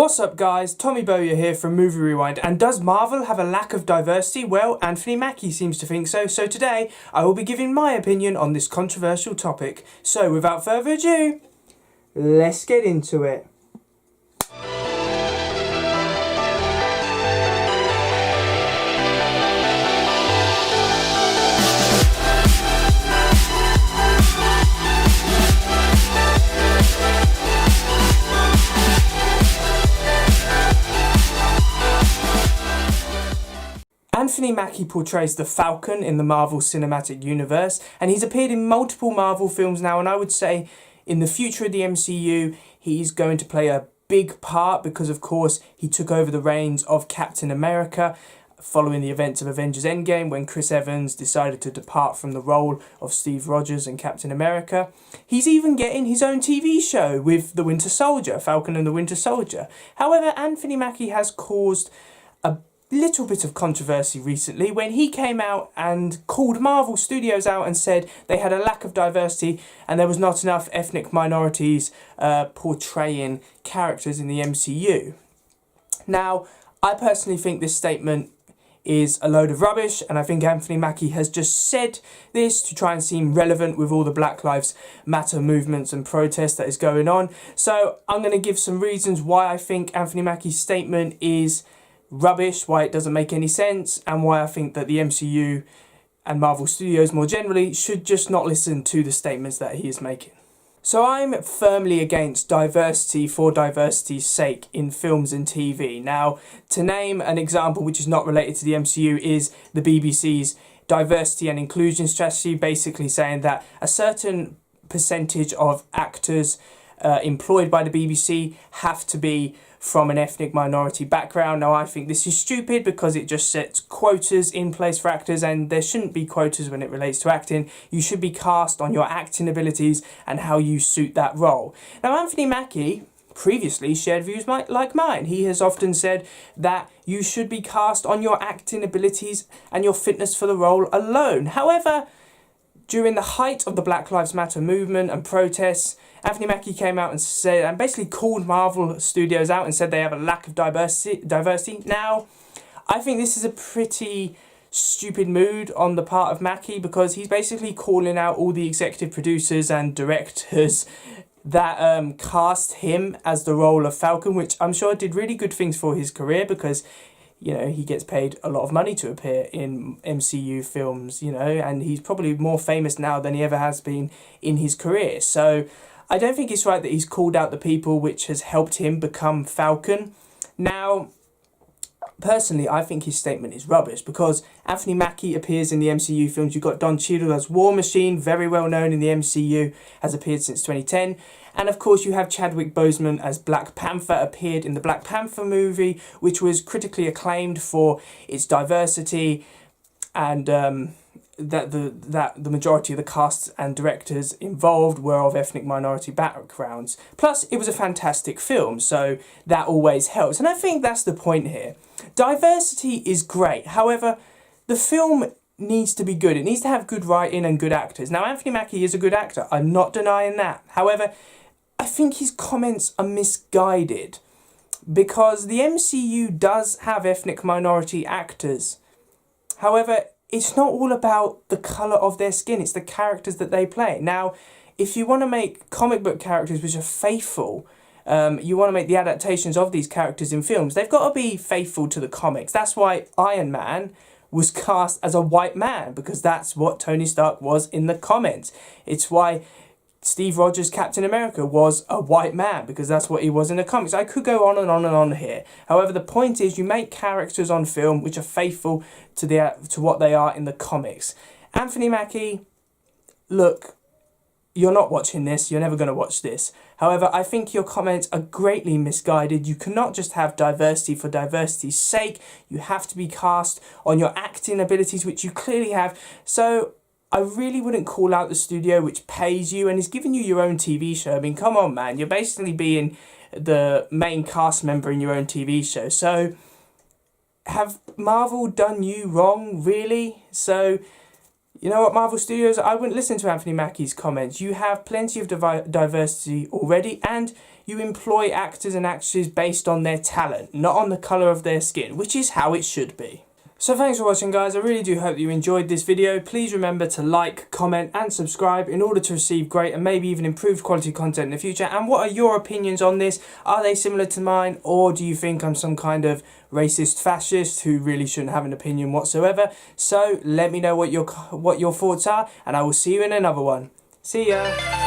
What's up guys, Tommy Bowyer here from Movie Rewind, and does Marvel have a lack of diversity? Well, Anthony Mackie seems to think so, so today I will be giving my opinion on this controversial topic. So without further ado, let's get into it. Anthony Mackie portrays the Falcon in the Marvel Cinematic Universe, and he's appeared in multiple Marvel films now, and I would say in the future of the MCU he's going to play a big part because of course he took over the reins of Captain America following the events of Avengers Endgame when Chris Evans decided to depart from the role of Steve Rogers and Captain America. He's even getting his own TV show with the Winter Soldier, Falcon and the Winter Soldier. However, Anthony Mackie has caused a little bit of controversy recently when he came out and called Marvel Studios out and said they had a lack of diversity and there was not enough ethnic minorities portraying characters in the MCU. Now, I personally think this statement is a load of rubbish, and I think Anthony Mackie has just said this to try and seem relevant with all the Black Lives Matter movements and protests that is going on. So I'm going to give some reasons why I think Anthony Mackie's statement is rubbish, why it doesn't make any sense, and why I think that the MCU and Marvel Studios more generally should just not listen to the statements that he is making. So I'm firmly against diversity for diversity's sake in films and TV. Now, to name an example which is not related to the MCU is the BBC's diversity and inclusion strategy, basically saying that a certain percentage of actors employed by the BBC have to be from an ethnic minority background. Now, I think this is stupid because it just sets quotas in place for actors, and there shouldn't be quotas when it relates to acting. You should be cast on your acting abilities and how you suit that role. Now, Anthony Mackie previously shared views like mine. He has often said that you should be cast on your acting abilities and your fitness for the role alone. However, during the height of the Black Lives Matter movement and protests, Anthony Mackie came out and said, and basically called Marvel Studios out and said they have a lack of diversity. Now, I think this is a pretty stupid mood on the part of Mackie because he's basically calling out all the executive producers and directors that cast him as the role of Falcon, which I'm sure did really good things for his career because, you know, he gets paid a lot of money to appear in MCU films, you know, and he's probably more famous now than he ever has been in his career. So I don't think it's right that he's called out the people which has helped him become Falcon. Now, personally, I think his statement is rubbish because Anthony Mackie appears in the MCU films. You've got Don Cheadle as War Machine, very well known in the MCU, has appeared since 2010. And of course you have Chadwick Boseman as Black Panther, appeared in the Black Panther movie, which was critically acclaimed for its diversity and that the majority of the cast and directors involved were of ethnic minority backgrounds. Plus, it was a fantastic film, so that always helps. And I think that's the point here. Diversity is great. However, the film needs to be good. It needs to have good writing and good actors. Now, Anthony Mackie is a good actor. I'm not denying that. However, I think his comments are misguided because the MCU does have ethnic minority actors. However, it's not all about the colour of their skin, it's the characters that they play. Now, if you want to make comic book characters which are faithful, you want to make the adaptations of these characters in films, they've got to be faithful to the comics. That's why Iron Man was cast as a white man, because that's what Tony Stark was in the comics. It's why Steve Rogers' Captain America was a white man, because that's what he was in the comics. I could go on and on and on here. However, the point is you make characters on film which are faithful to what they are in the comics. Anthony Mackie, look, you're not watching this. You're never going to watch this. However, I think your comments are greatly misguided. You cannot just have diversity for diversity's sake. You have to be cast on your acting abilities, which you clearly have. So I really wouldn't call out the studio which pays you and is giving you your own TV show. I mean, come on, man. You're basically being the main cast member in your own TV show. So have Marvel done you wrong, really? So, you know what, Marvel Studios, I wouldn't listen to Anthony Mackie's comments. You have plenty of diversity already, and you employ actors and actresses based on their talent, not on the colour of their skin, which is how it should be. So thanks for watching, guys. I really do hope that you enjoyed this video. Please remember to like, comment and subscribe in order to receive great and maybe even improved quality content in the future. And what are your opinions on this? Are they similar to mine, or do you think I'm some kind of racist fascist who really shouldn't have an opinion whatsoever? So let me know what your thoughts are, and I will see you in another one. See ya!